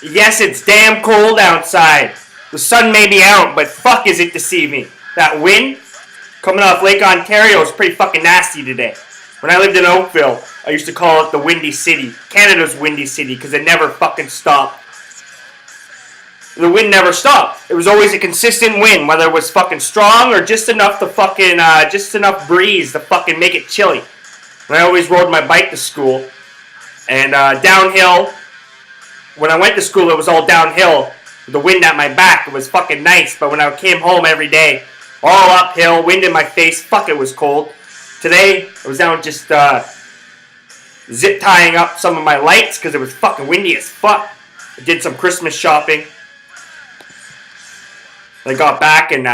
Yes, it's damn cold outside. The sun may be out, but fuck is it deceiving. That wind coming off Lake Ontario is pretty fucking nasty today. When I lived in Oakville, I used to call it the Windy City. Canada's Windy City, because it never fucking stopped. The wind never stopped. It was always a consistent wind, whether it was fucking strong or just enough to fucking, just enough breeze to fucking make it chilly. And I always rode my bike to school. And downhill, when I went to school, it was all downhill. The wind at my back, it was fucking nice. But when I came home every day, all uphill, wind in my face, fuck, it was cold. Today, I was down just zip tying up some of my lights because it was fucking windy as fuck. I did some Christmas shopping. I got back and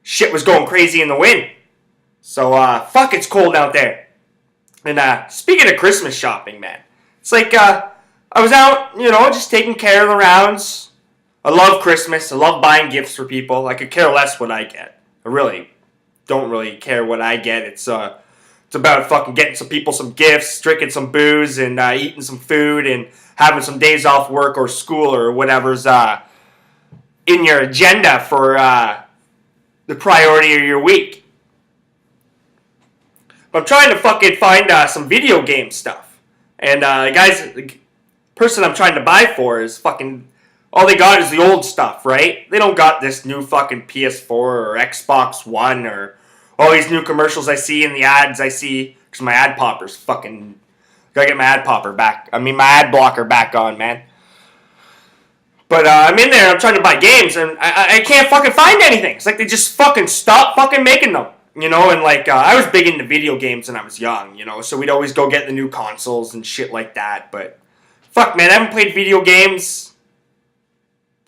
shit was going crazy in the wind. So, fuck, it's cold out there. And speaking of Christmas shopping, man, it's like I was out, just taking care of the rounds. I love Christmas. I love buying gifts for people. I could care less what I get. I really don't really care what I get. It's about fucking getting some people some gifts, drinking some booze, and eating some food, and having some days off work or school or whatever's in your agenda for the priority of your week. But I'm trying to fucking find some video game stuff. And the person I'm trying to buy for is fucking, all they got is the old stuff, right? They don't got this new fucking PS4 or Xbox One or all these new commercials I see in the ads I see, because my ad popper's fucking, gotta get my ad popper back. I mean, my ad blocker back on, man. But I'm in there, I'm trying to buy games, and I can't fucking find anything. It's like they just fucking stopped fucking making them. And like, I was big into video games when I was young, so we'd always go get the new consoles and shit like that, but fuck, man, I haven't played video games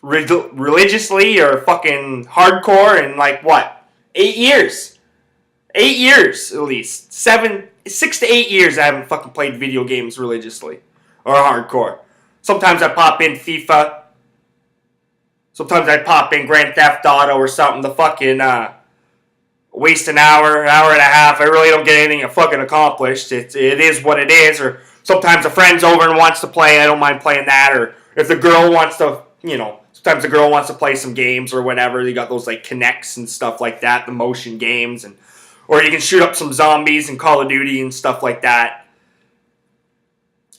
religiously or fucking hardcore in, 8 years? 8 years, at least. 6 to 8 years I haven't fucking played video games religiously or hardcore. Sometimes I pop in FIFA. Sometimes I pop in Grand Theft Auto or something to fucking waste an hour and a half. I really don't get anything fucking accomplished. It is what it is. Or sometimes a friend's over and wants to play. I don't mind playing that. Or if the girl wants to, sometimes the girl wants to play some games or whatever. They got those Kinects and stuff like that, the motion games, or you can shoot up some zombies in Call of Duty and stuff like that.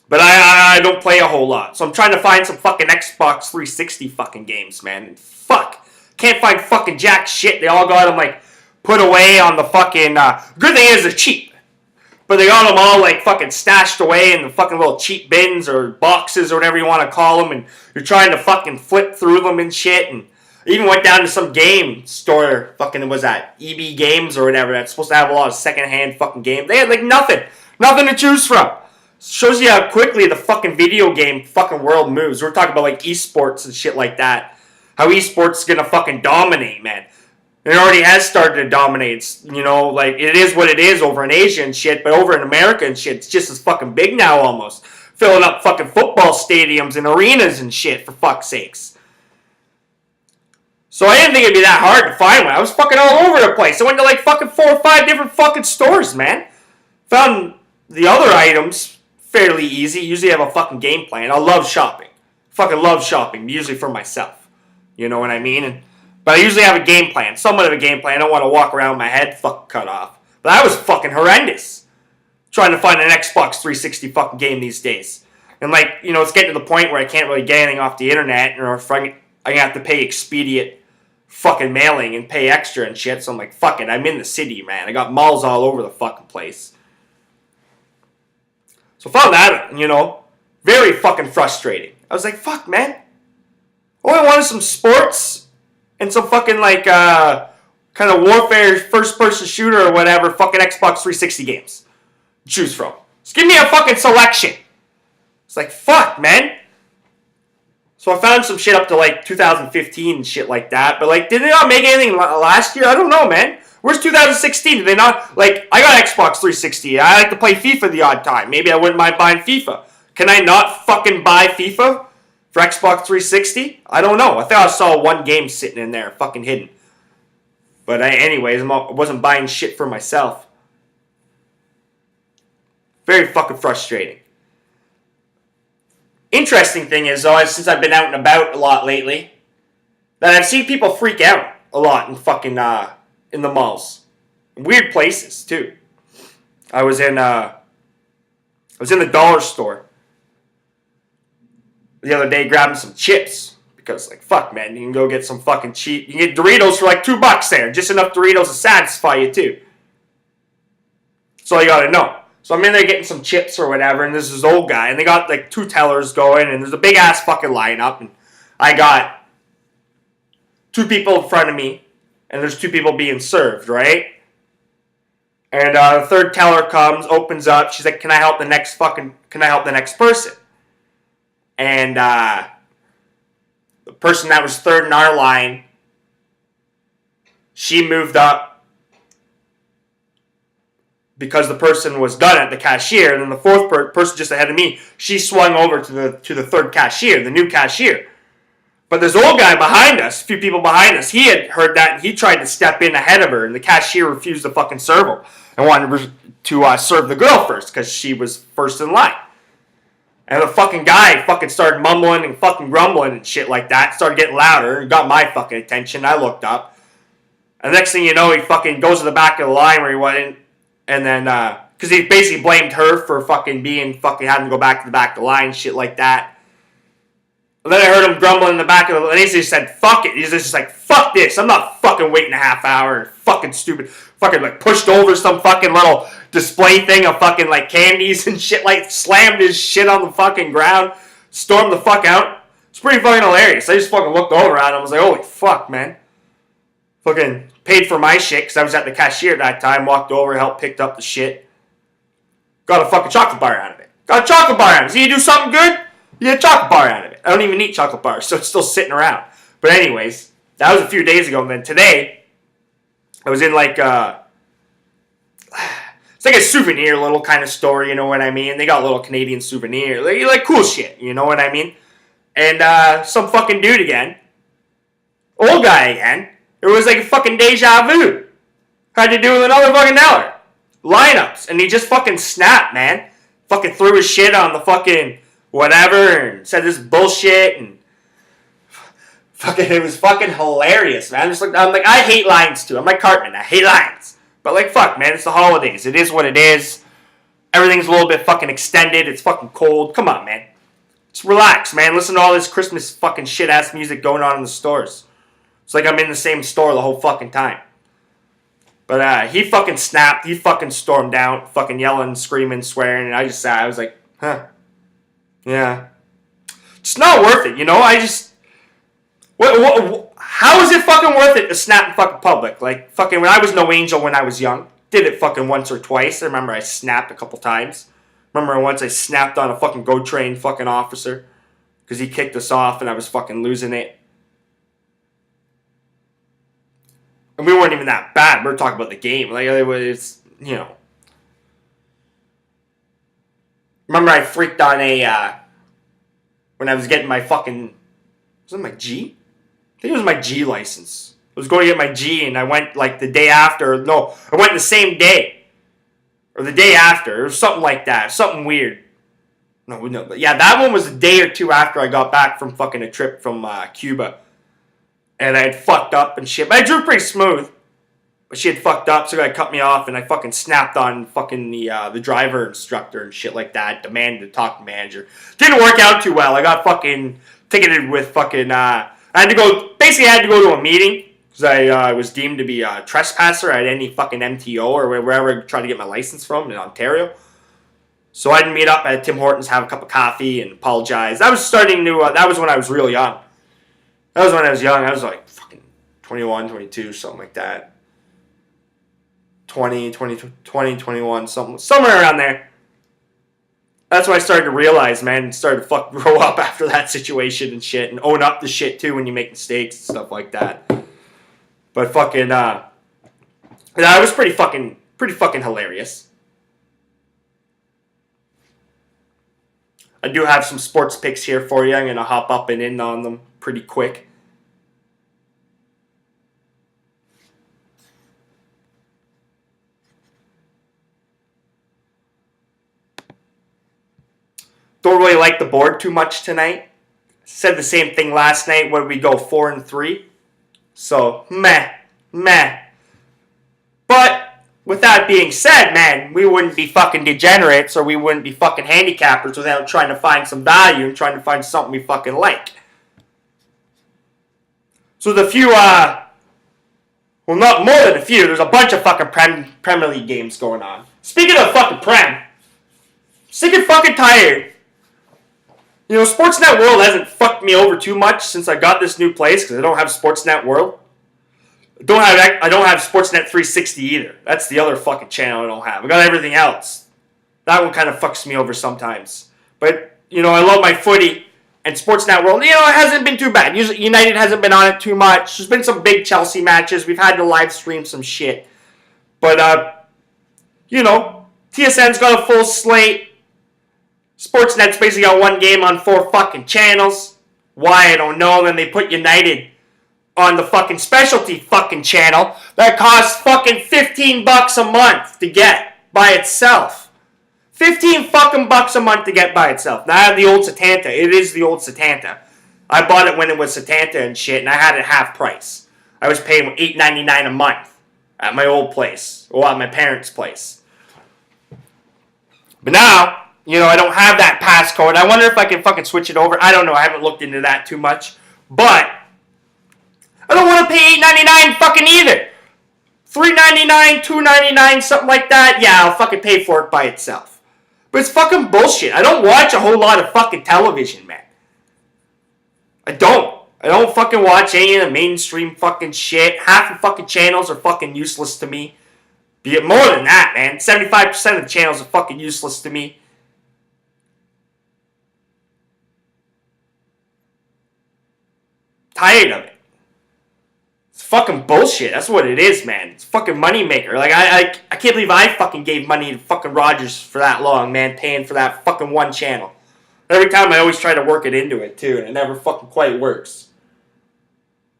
But I don't play a whole lot. So I'm trying to find some fucking Xbox 360 fucking games, man. And fuck. Can't find fucking jack shit. They all got them, put away on the fucking... good thing is they're cheap. But they got them all, fucking stashed away in the fucking little cheap bins or boxes or whatever you want to call them. And you're trying to fucking flip through them and shit. And I even went down to some game store. Fucking, was that EB Games or whatever. That's supposed to have a lot of secondhand fucking games. They had, nothing. Nothing to choose from. Shows you how quickly the fucking video game fucking world moves. We're talking about esports and shit like that. How esports is gonna fucking dominate, man. It already has started to dominate. It is what it is over in Asia and shit, but over in America and shit, it's just as fucking big now almost. Filling up fucking football stadiums and arenas and shit, for fuck's sakes. So I didn't think it'd be that hard to find one. I was fucking all over the place. I went to fucking 4 or 5 different fucking stores, man. Found the other items fairly easy. Usually have a fucking game plan. I love shopping. Fucking love shopping. Usually for myself. You know what I mean? But I usually have a game plan. Somewhat of a game plan. I don't want to walk around with my head fucking cut off. But that was fucking horrendous. Trying to find an Xbox 360 fucking game these days. And it's getting to the point where I can't really get anything off the internet. Or if I'm going to have to pay expedient fucking mailing and pay extra and shit. So I'm like, fuck it. I'm in the city, man. I got malls all over the fucking place. So found that, Very fucking frustrating. I was like, fuck, man. All I wanted some sports and some fucking kind of warfare, first-person shooter or whatever, fucking Xbox 360 games. Choose from. Just give me a fucking selection. It's like, fuck, man. So I found some shit up to 2015 and shit like that. But did they not make anything last year? I don't know, man. Where's 2016? Did they not, I got Xbox 360. I like to play FIFA the odd time. Maybe I wouldn't mind buying FIFA. Can I not fucking buy FIFA for Xbox 360? I don't know. I thought I saw one game sitting in there, fucking hidden. But anyways, I wasn't buying shit for myself. Very fucking frustrating. Interesting thing is, though, since I've been out and about a lot lately, that I've seen people freak out a lot in fucking, in the malls. Weird places, too. I was in the dollar store the other day grabbing some chips. Because, fuck, man, you can go get some fucking cheap. You can get Doritos for $2 there. Just enough Doritos to satisfy you, too. That's all you gotta know. So I'm in there getting some chips or whatever, and there's this old guy, and they got 2 tellers going, and there's a big ass fucking lineup, and I got 2 people in front of me, and there's 2 people being served, right? And the third teller comes, opens up, she's like, can I help the next person? And the person that was third in our line, she moved up because the person was done at the cashier, and then the fourth person just ahead of me, she swung over to the third cashier, the new cashier. But this old guy behind us, a few people behind us, he had heard that, and he tried to step in ahead of her, and the cashier refused to fucking serve him, and wanted to serve the girl first, because she was first in line. And the fucking guy fucking started mumbling and fucking grumbling and shit like that, started getting louder, and got my fucking attention. I looked up, and the next thing you know, he fucking goes to the back of the line where he went. And then, because he basically blamed her for having to go back to the back of the line, shit like that. And then I heard him grumbling in the back of the line, and he just said, fuck it. He's just like, fuck this. I'm not fucking waiting a half hour. Fucking stupid. Fucking, pushed over some fucking little display thing of fucking, candies and shit, slammed his shit on the fucking ground, stormed the fuck out. It's pretty fucking hilarious. I just fucking looked over at him and was like, holy fuck, man. Fucking paid for my shit because I was at the cashier at that time. Walked over, helped picked up the shit. Got a fucking chocolate bar out of it. Got a chocolate bar out of it. See, you do something good, you get a chocolate bar out of it. I don't even eat chocolate bars, so it's still sitting around. But anyways, that was a few days ago. And then today, I was in it's like a souvenir little kind of store, you know what I mean? They got little Canadian souvenir, like cool shit, you know what I mean? And some fucking dude again, old guy again. It was like a fucking deja vu. Had to do with another fucking teller. Lineups. And he just fucking snapped, man. Fucking threw his shit on the fucking whatever and said this bullshit and fucking, it was fucking hilarious, man. I'm like, I hate lines too. I'm like Cartman. I hate lines. But fuck, man, it's the holidays. It is what it is. Everything's a little bit fucking extended. It's fucking cold. Come on, man. Just relax, man. Listen to all this Christmas fucking shit-ass music going on in the stores. It's like I'm in the same store the whole fucking time. But he fucking snapped. He fucking stormed out, fucking yelling, screaming, swearing. And I just sat. I was like, huh. Yeah. It's not worth it, you know? How is it fucking worth it to snap in fucking public? Fucking when I was no angel when I was young. Did it fucking once or twice. I remember I snapped a couple times. Remember once I snapped on a fucking GO Train fucking officer. Because he kicked us off and I was fucking losing it. And we weren't even that bad. We were talking about the game. It was, you know. Remember I freaked on when I was getting my fucking, was it my G? I think it was my G license. I was going to get my G and I went the day after. No, I went the same day. Or the day after. It was something like that. Something weird. No, but yeah, that one was a day or two after I got back from fucking a trip from Cuba. And I had fucked up and shit. But I drew pretty smooth. But she had fucked up, so I cut me off, and I fucking snapped on fucking the driver instructor and shit like that. Demanded to talk to the manager. Didn't work out too well. I got fucking ticketed with fucking... I had to go to a meeting, because I was deemed to be a trespasser at any fucking MTO or wherever I tried to get my license from in Ontario. So I'd meet up at Tim Hortons, have a cup of coffee, and apologize. That was that was when I was real young. That was when I was young. I was like fucking 21, 22, something like that. 20, 21, somewhere around there. That's when I started to realize, man, started to fucking grow up after that situation and shit, and own up to shit too when you make mistakes and stuff like that. But fucking, it was pretty fucking hilarious. I do have some sports picks here for you. I'm gonna hop up and in on them pretty quick. Don't really like the board too much tonight. Said the same thing last night when we go 4-3. So, meh. But, with that being said, man, we wouldn't be fucking degenerates or we wouldn't be fucking handicappers without trying to find some value and trying to find something we fucking like. So the few, well, not more than a few, there's a bunch of fucking Premier League games going on. Speaking of fucking Prem, sick and fucking tired. You know, Sportsnet World hasn't fucked me over too much since I got this new place because I don't have Sportsnet World. I don't have Sportsnet 360 either. That's the other fucking channel I don't have. I got everything else. That one kind of fucks me over sometimes. But, you know, I love my footy and Sportsnet World. You know, it hasn't been too bad. Usually United hasn't been on it too much. There's been some big Chelsea matches. We've had to live stream some shit. But, you know, TSN's got a full slate. Sportsnet's basically got one game on 4 fucking channels. Why, I don't know. Then they put United on the fucking specialty fucking channel that costs fucking $15 a month to get by itself. 15 fucking bucks a month to get by itself. Now I have the old Setanta. It is the old Setanta. I bought it when it was Setanta and shit, and I had it half price. I was paying $8.99 a month at my old place, or at my parents' place. But now, you know, I don't have that passcode. I wonder if I can fucking switch it over. I don't know. I haven't looked into that too much. But I don't want to pay $8.99 fucking either. $3.99, $2.99, something like that. Yeah, I'll fucking pay for it by itself. But it's fucking bullshit. I don't watch a whole lot of fucking television, man. I don't fucking watch any of the mainstream fucking shit. Half the fucking channels are fucking useless to me. Be it more than that, man. 75% of the channels are fucking useless to me. Tired of it. It's fucking bullshit. That's what it is, man. It's fucking moneymaker. Like, I can't believe I fucking gave money to fucking Rogers for that long, man, paying for that fucking one channel. Every time I always try to work it into it, too, and it never fucking quite works.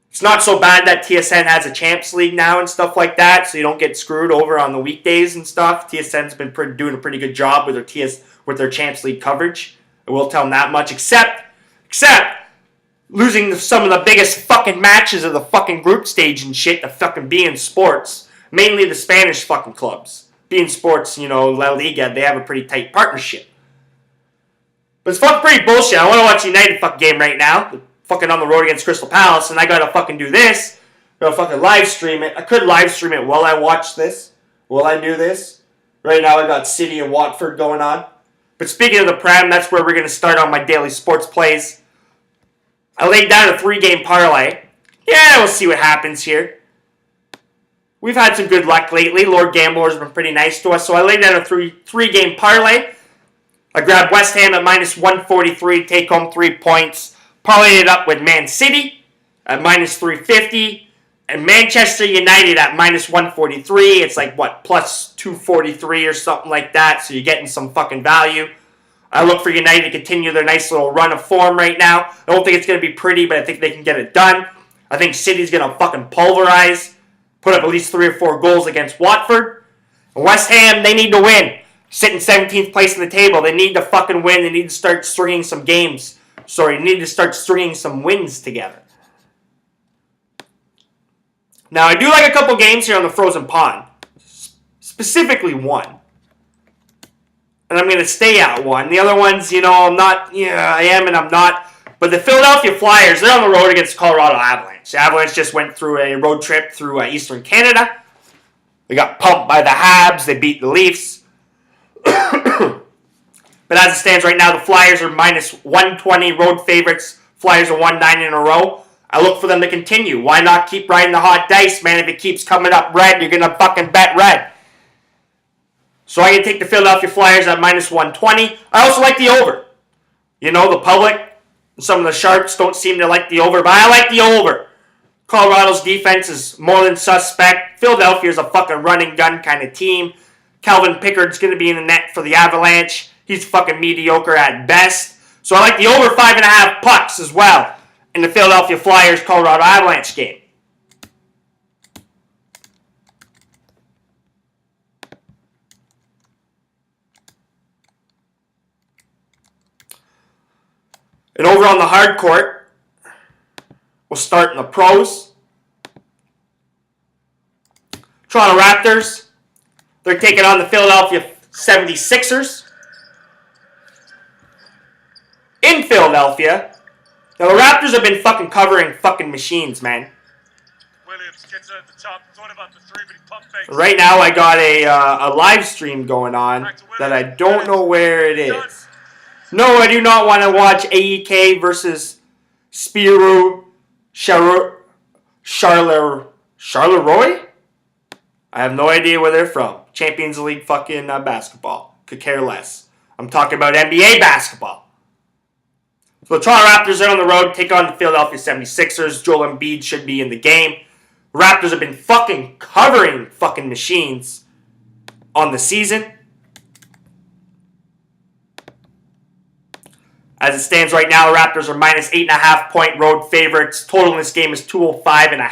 It's not so bad that TSN has a Champs League now and stuff like that, so you don't get screwed over on the weekdays and stuff. TSN's been doing a pretty good job with their Champs League coverage. I will tell them that much, except losing some of the biggest fucking matches of the fucking group stage and shit to fucking beIN Sports. Mainly the Spanish fucking clubs. beIN Sports, you know, La Liga, they have a pretty tight partnership. But it's fucking pretty bullshit. I want to watch the United fucking game right now. They're fucking on the road against Crystal Palace, and I gotta fucking do this. I gotta fucking live stream it. I could live stream it while I watch this. While I do this. Right now I got City and Watford going on. But speaking of the Prem, that's where we're gonna start on my daily sports plays. I laid down a 3-game parlay. Yeah, we'll see what happens here. We've had some good luck lately. Lord Gambler's been pretty nice to us. So I laid down a three-game parlay. I grabbed West Ham at minus 143, take home 3 points. Parlayed it up with Man City at minus 350. And Manchester United at minus 143. It's like, what, plus 243 or something like that. So you're getting some fucking value. I look for United to continue their nice little run of form right now. I don't think it's going to be pretty, but I think they can get it done. I think City's going to fucking pulverize, put up at least 3 or 4 goals against Watford. And West Ham, they need to win. Sitting 17th place in the table. They need to fucking win. They need to start stringing some games. They need to start stringing some wins together. Now, I do like a couple games here on the Frozen Pond. Specifically one. And I'm going to stay at one. The other ones, you know, I'm not. Yeah, I am and I'm not. But the Philadelphia Flyers, they're on the road against Colorado Avalanche. The Avalanche just went through a road trip through Eastern Canada. They got pumped by the Habs. They beat the Leafs. But as it stands right now, the Flyers are minus 120 road favorites. Flyers are won 9 in a row. I look for them to continue. Why not keep riding the hot dice, man? If it keeps coming up red, you're going to fucking bet red. So I can take the Philadelphia Flyers at minus 120. I also like the over. You know, the public, some of the sharps don't seem to like the over, but I like the over. Colorado's defense is more than suspect. Philadelphia's a fucking running gun kind of team. Calvin Pickard's going to be in the net for the Avalanche. He's fucking mediocre at best. So I like the over 5.5 pucks as well in the Philadelphia Flyers Colorado Avalanche game. And over on the hard court, we'll start in the pros. Toronto Raptors, they're taking on the Philadelphia 76ers. In Philadelphia. Now, the Raptors have been fucking covering fucking machines, man. Williams gets it at the top. Thought about the three, but he pumped fakes. Right now, I got a live stream going on that I don't know where it is. No, I do not want to watch AEK versus Spiro Charleroi? I have no idea where they're from. Champions League fucking basketball. Could care less. I'm talking about NBA basketball. So the Toronto Raptors are on the road, take on the Philadelphia 76ers. Joel Embiid should be in the game. Raptors have been fucking covering fucking machines on the season. As it stands right now, the Raptors are minus 8.5 point road favorites. Total in this game is 205.5.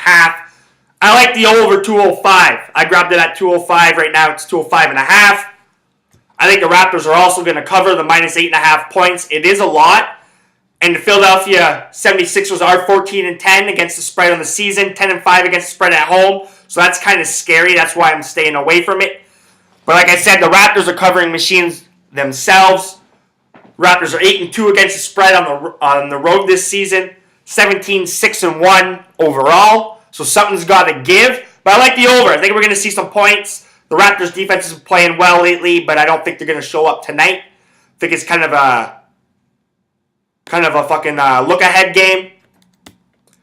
I like the over 205. I grabbed it at 205. Right now it's 205.5. I think the Raptors are also going to cover the minus 8.5 points. It is a lot. And the Philadelphia 76ers are 14-10 against the spread on the season. 10-5 against the spread at home. So that's kind of scary. That's why I'm staying away from it. But like I said, the Raptors are covering machines themselves. Raptors are 8-2 against the spread on the road this season. 17-6-1 overall. So something's got to give. But I like the over. I think we're going to see some points. The Raptors defense is playing well lately, but I don't think they're going to show up tonight. I think it's kind of a fucking look-ahead game.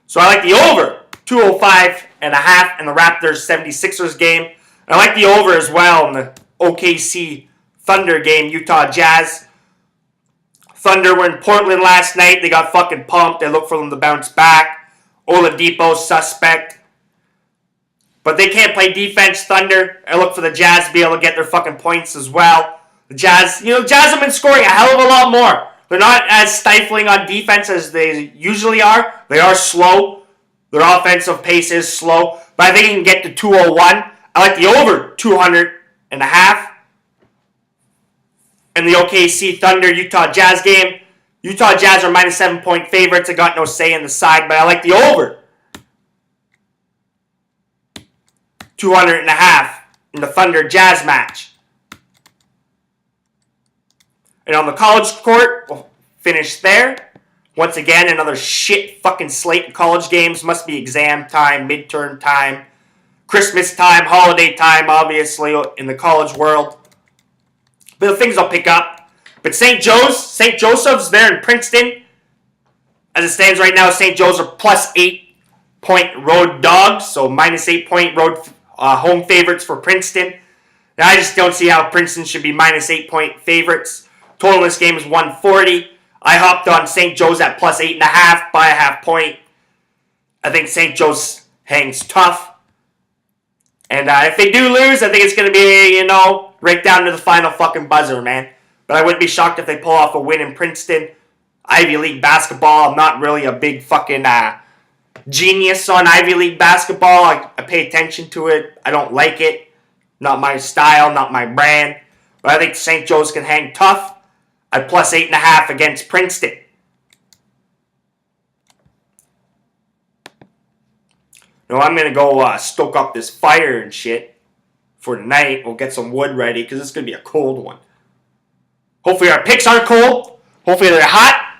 So I like the over 205.5 in the Raptors 76ers game. And I like the over as well in the OKC Thunder game, Utah Jazz. Thunder were in Portland last night. They got fucking pumped. They look for them to bounce back. Oladipo, suspect. But they can't play defense, Thunder. I look for the Jazz to be able to get their fucking points as well. The Jazz, Jazz have been scoring a hell of a lot more. They're not as stifling on defense as they usually are. They are slow. Their offensive pace is slow. But I think you can get to 201. I like the over 200.5. In the OKC Thunder Utah Jazz game. Utah Jazz are minus 7 point favorites. I got no say in the side, but I like the over 200.5 in the Thunder Jazz match. And on the college court, we'll finish there. Once again, another shit fucking slate of college games. Must be exam time, midterm time, Christmas time, holiday time, obviously, in the college world. But the things I'll pick up. But St. Joseph's there in Princeton. As it stands right now, St. Joe's are plus 8 point road dogs. So minus 8 point road home favorites for Princeton. Now, I just don't see how Princeton should be minus 8 point favorites. Total in this game is 140. I hopped on St. Joe's at plus 8.5 by a half point. I think St. Joe's hangs tough. And if they do lose, I think it's going to be, right down to the final fucking buzzer, man. But I wouldn't be shocked if they pull off a win in Princeton. Ivy League basketball, I'm not really a big fucking genius on Ivy League basketball. I pay attention to it. I don't like it. Not my style, not my brand. But I think St. Joe's can hang tough at plus 8.5 against Princeton. No, I'm going to go stoke up this fire and shit for tonight. We'll get some wood ready because it's going to be a cold one. Hopefully our picks aren't cold. Hopefully they're hot.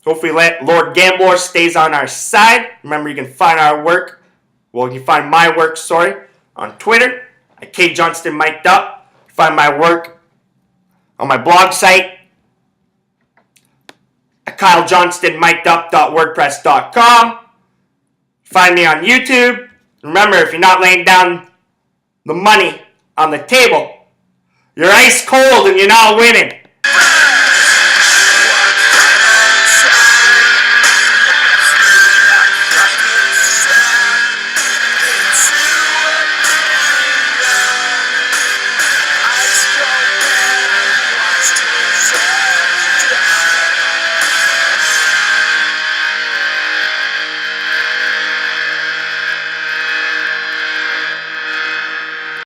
Hopefully Lord Gambler stays on our side. Remember, you can find our work. Well, you can find my work, on Twitter at Johnston Mic'd Up. Find my work on my blog site at KyleJohnstonMic'dUp.wordpress.com. Find me on YouTube. Remember, if you're not laying down the money on the table, you're ice cold and you're not winning.